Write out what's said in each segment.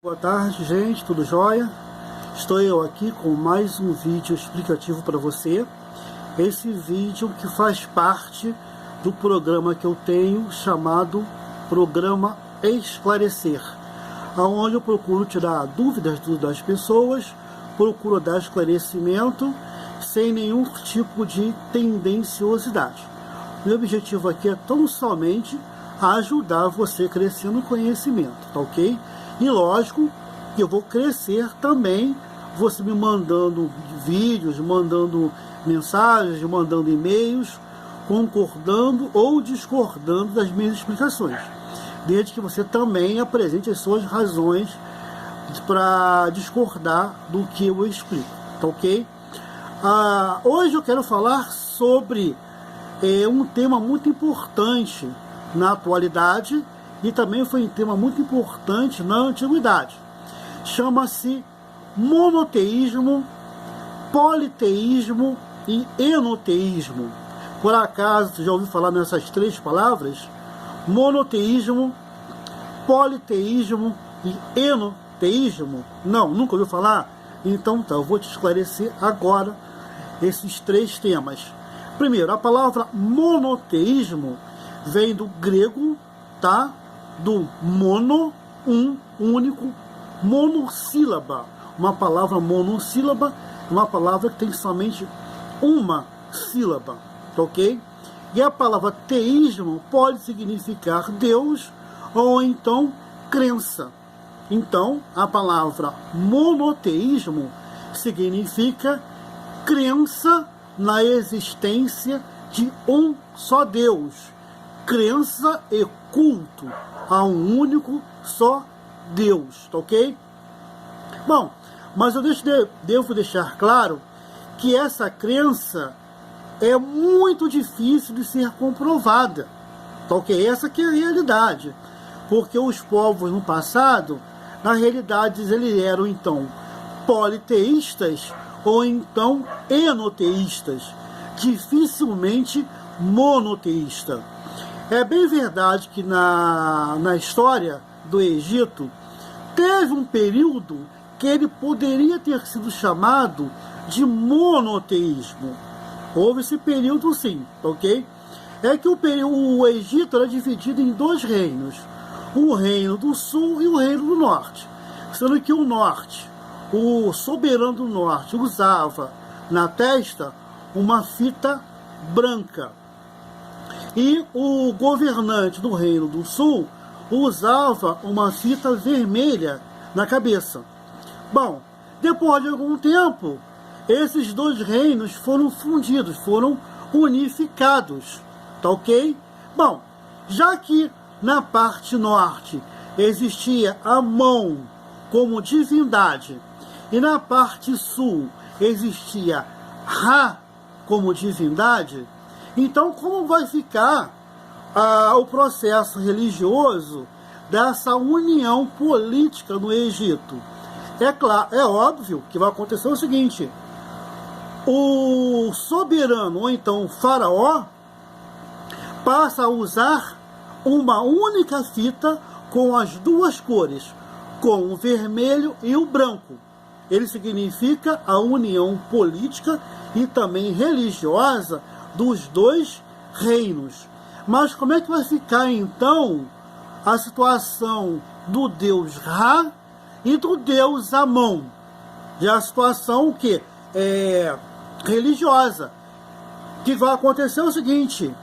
Boa tarde, gente, tudo jóia? Estou eu aqui com mais um vídeo explicativo para você. Esse vídeo que faz parte do programa que eu tenho chamado Programa Esclarecer, onde eu procuro tirar dúvidas das pessoas, procuro dar esclarecimento sem nenhum tipo de tendenciosidade. Meu objetivo aqui é tão somente ajudar você a crescer no conhecimento, tá ok? E lógico que eu vou crescer também, você me mandando vídeos, mandando mensagens, mandando e-mails, concordando ou discordando das minhas explicações, desde que você também apresente as suas razões para discordar do que eu explico, tá ok? Hoje eu quero falar sobre um tema muito importante na atualidade e também foi um tema muito importante na antiguidade. Chama-se monoteísmo, politeísmo e enoteísmo. Por acaso você já ouviu falar nessas três palavras? Monoteísmo, politeísmo e enoteísmo? Não, nunca ouviu falar? Então tá, eu vou te esclarecer agora esses três temas. Primeiro, a palavra monoteísmo vem do grego, tá? Do mono, único, monossílaba. Uma palavra monossílaba, uma palavra que tem somente uma sílaba, tá ok? E a palavra teísmo pode significar Deus ou então crença. Então, a palavra monoteísmo significa crença na existência de um só Deus, crença e culto a um único só Deus, tá ok? Bom, mas eu devo deixar claro que essa crença é muito difícil de ser comprovada, tá ok? Essa que é a realidade, porque os povos no passado, na realidade, eles eram então politeístas ou então enoteístas, dificilmente monoteísta. É bem verdade que na história do Egito teve um período que ele poderia ter sido chamado de monoteísmo. Houve esse período sim, ok? É que o Egito era dividido em dois reinos, o reino do sul e o reino do norte, sendo que o norte, o soberano do norte, usava na testa uma fita branca e o governante do reino do sul usava uma fita vermelha na cabeça. Bom, depois de algum tempo, esses dois reinos foram fundidos, foram unificados, tá ok? Bom, já que na parte norte existia Amon como divindade e na parte sul existia Ra como divindade, então como vai ficar o processo religioso dessa união política no Egito? É claro, é óbvio que vai acontecer o seguinte: o soberano, ou então o faraó, passa a usar uma única fita com as duas cores, com o vermelho e o branco. Ele significa a união política e também religiosa dos dois reinos. Mas como é que vai ficar então a situação do deus Ra e do deus Amon? Já a situação que é religiosa, que vai acontecer o seguinte: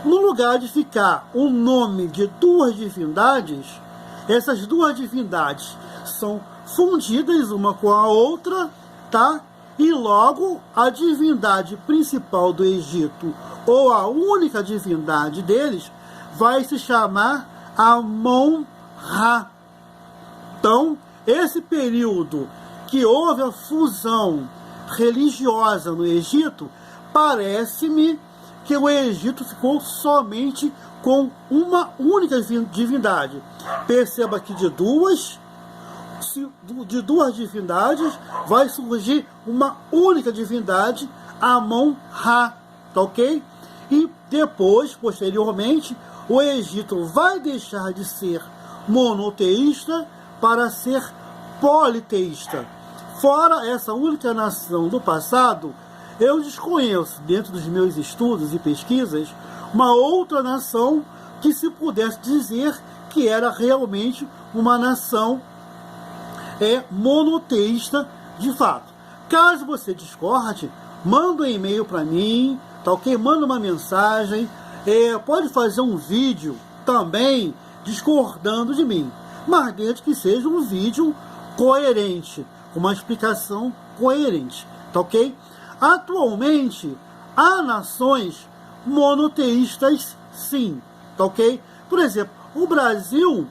no lugar de ficar o nome de duas divindades, essas duas divindades são fundidas uma com a outra, tá? E logo a divindade principal do Egito, ou a única divindade deles, vai se chamar Amon-Ra. Então, esse período que houve a fusão religiosa no Egito, parece-me que o Egito ficou somente com uma única divindade. Perceba que de duas divindades vai surgir uma única divindade, Amon-Ra, tá ok? E depois, posteriormente, o Egito vai deixar de ser monoteísta para ser politeísta. Fora essa única nação do passado, eu desconheço, dentro dos meus estudos e pesquisas, uma outra nação que se pudesse dizer que era realmente uma nação monoteísta de fato. Caso você discorde, manda um e-mail para mim, tá ok? Manda uma mensagem, pode fazer um vídeo também discordando de mim, mas desde que seja um vídeo coerente, com uma explicação coerente, tá ok? Atualmente, há nações monoteístas sim, tá ok? Por exemplo, o Brasil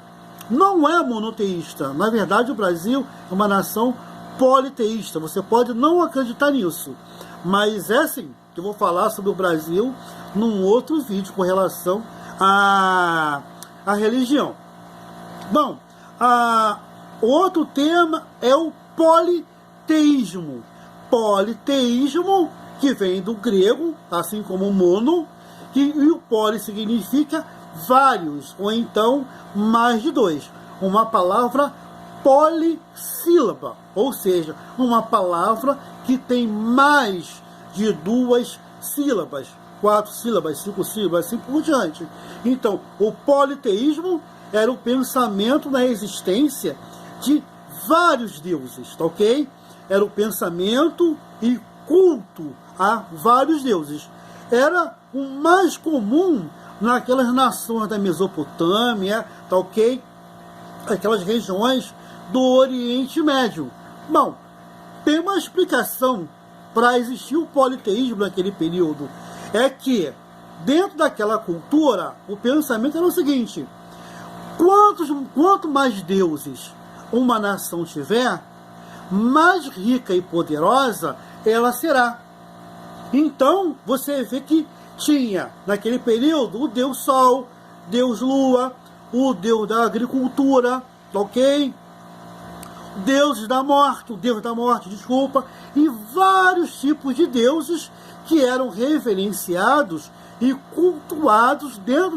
não é monoteísta. Na verdade, o Brasil é uma nação politeísta. Você pode não acreditar nisso, mas é assim, que eu vou falar sobre o Brasil num outro vídeo com relação à religião. Bom, outro tema é o politeísmo. Politeísmo, que vem do grego, assim como mono, e o poli significa vários, ou então mais de dois. Uma palavra polissílaba, ou seja, uma palavra que tem mais de duas sílabas, 4 sílabas, 5 sílabas, assim por diante. Então, o politeísmo era o pensamento na existência de vários deuses, tá ok? Era o pensamento e culto a vários deuses. Era o mais comum naquelas nações da Mesopotâmia, tá ok? Aquelas regiões do Oriente Médio. Bom, tem uma explicação para existir o politeísmo naquele período. É que, dentro daquela cultura, o pensamento era o seguinte: quanto mais deuses uma nação tiver, mais rica e poderosa ela será. Então, você vê que tinha, naquele período, o Deus Sol, Deus Lua, o Deus da agricultura, ok? Deuses da morte, o Deus da morte, desculpa, e vários tipos de deuses que eram reverenciados e cultuados dentro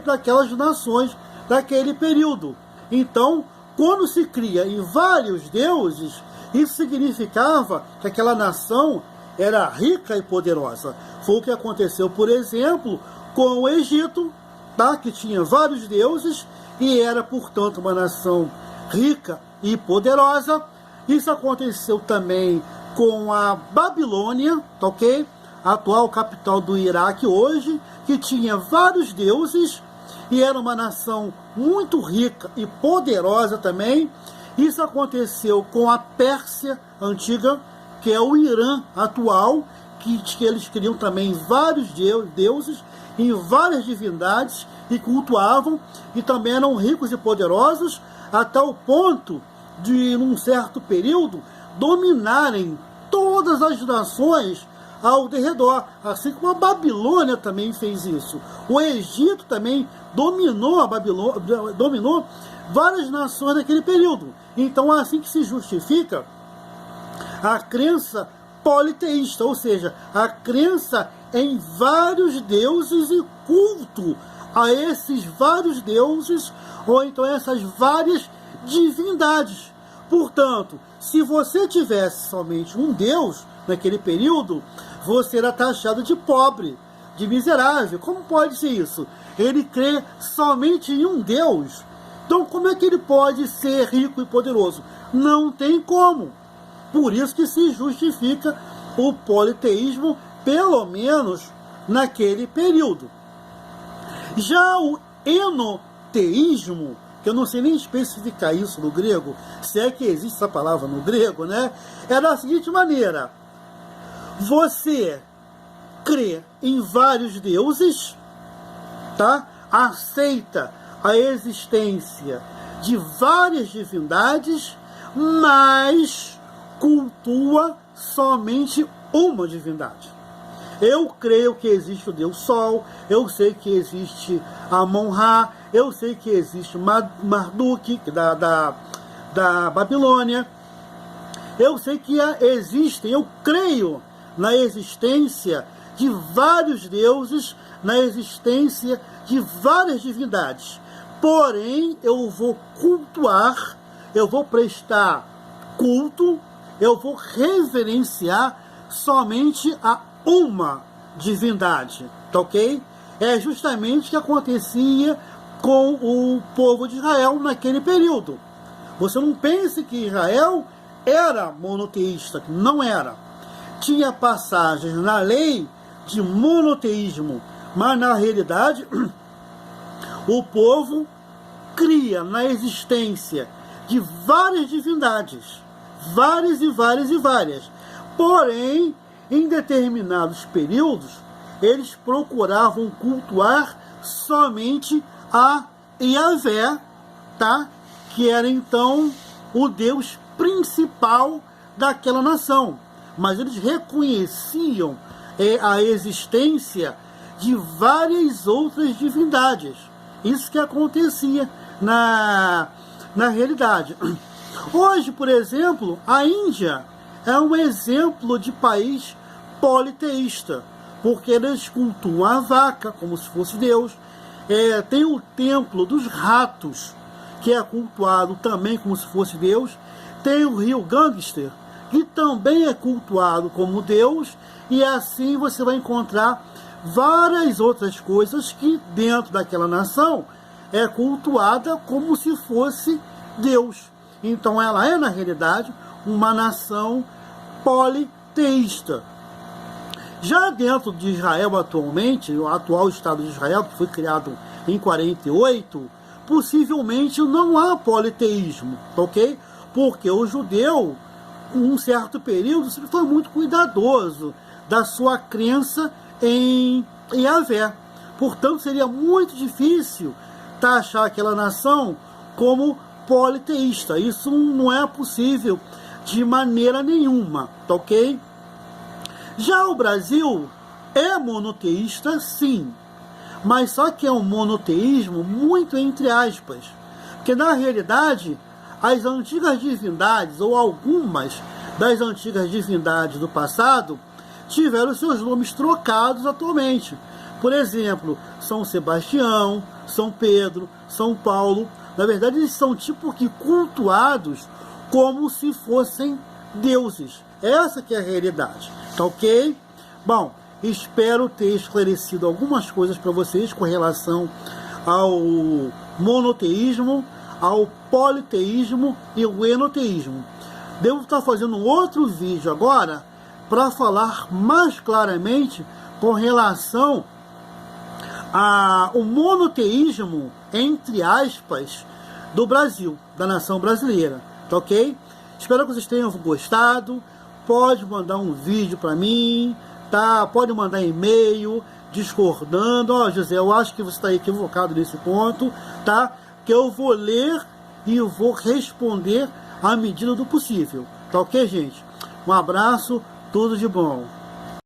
daquelas nações daquele período. Então, quando se cria em vários deuses, isso significava que aquela nação era rica e poderosa. Foi o que aconteceu, por exemplo, com o Egito, tá? Que tinha vários deuses e era, portanto, uma nação rica e poderosa. Isso aconteceu também com a Babilônia, tá ok? A atual capital do Iraque hoje, que tinha vários deuses e era uma nação muito rica e poderosa também. Isso aconteceu com a Pérsia antiga, que é o Irã atual, que eles criam também vários deuses e várias divindades e cultuavam, e também eram ricos e poderosos, até o ponto de, num certo período, dominarem todas as nações ao redor, assim como a Babilônia também fez isso. O Egito também dominou dominou várias nações naquele período. Então é assim que se justifica a crença politeísta, ou seja, a crença em vários deuses e culto a esses vários deuses, ou então essas várias divindades. Portanto, se você tivesse somente um Deus naquele período, você era taxado de pobre, de miserável. Como pode ser isso? Ele crê somente em um Deus. Então, como é que ele pode ser rico e poderoso? Não tem como. Por isso que se justifica o politeísmo, pelo menos naquele período. Já o enoteísmo, que eu não sei nem especificar isso no grego, se é que existe essa palavra no grego, né? É da seguinte maneira: você crê em vários deuses, tá? Aceita a existência de várias divindades, mas cultua somente uma divindade. Eu creio que existe o Deus Sol, eu sei que existe Amon-Ra, eu sei que existe Marduk, da Babilônia, eu sei que existem, eu creio na existência de vários deuses, na existência de várias divindades. porém eu vou cultuar, eu vou prestar culto, eu vou reverenciar somente a uma divindade, tá ok? É justamente o que acontecia com o povo de Israel naquele período. Você não pense que Israel era monoteísta, não era. Tinha passagens na lei de monoteísmo, mas na realidade o povo cria na existência de várias divindades, várias e várias e várias. Porém, em determinados períodos, eles procuravam cultuar somente a Yahvé, tá? Que era então o Deus principal daquela nação. Mas eles reconheciam a existência de várias outras divindades. Isso que acontecia na realidade. Hoje, por exemplo, a Índia é um exemplo de país politeísta, porque eles cultuam a vaca como se fosse Deus. Tem o templo dos ratos, que é cultuado também como se fosse Deus. Tem o rio Gangster, que também é cultuado como Deus. E assim você vai encontrar várias outras coisas que dentro daquela nação é cultuada como se fosse Deus. Então ela é, na realidade, uma nação politeísta. Já dentro de Israel atualmente, o atual Estado de Israel, que foi criado em 48, possivelmente não há politeísmo, ok? Porque o judeu, em um certo período, sempre foi muito cuidadoso da sua crença em Yahvé. Portanto, seria muito difícil taxar aquela nação como politeísta. Isso não é possível de maneira nenhuma, tá ok? Já o Brasil é monoteísta, sim, mas só que é um monoteísmo muito entre aspas, porque na realidade as antigas divindades, ou algumas das antigas divindades do passado, tiveram seus nomes trocados atualmente. Por exemplo, São Sebastião, São Pedro, São Paulo. Na verdade, eles são tipo que cultuados como se fossem deuses. Essa que é a realidade, tá ok? Bom, espero ter esclarecido algumas coisas para vocês com relação ao monoteísmo, ao politeísmo e o enoteísmo. Devo estar fazendo um outro vídeo agora para falar mais claramente com relação ao monoteísmo, entre aspas, do Brasil, da nação brasileira, tá ok? Espero que vocês tenham gostado. Pode mandar um vídeo para mim, tá? Pode mandar e-mail discordando. Ó, José, eu acho que você está equivocado nesse ponto, tá? Que eu vou ler e eu vou responder à medida do possível, tá ok, gente? Um abraço, tudo de bom.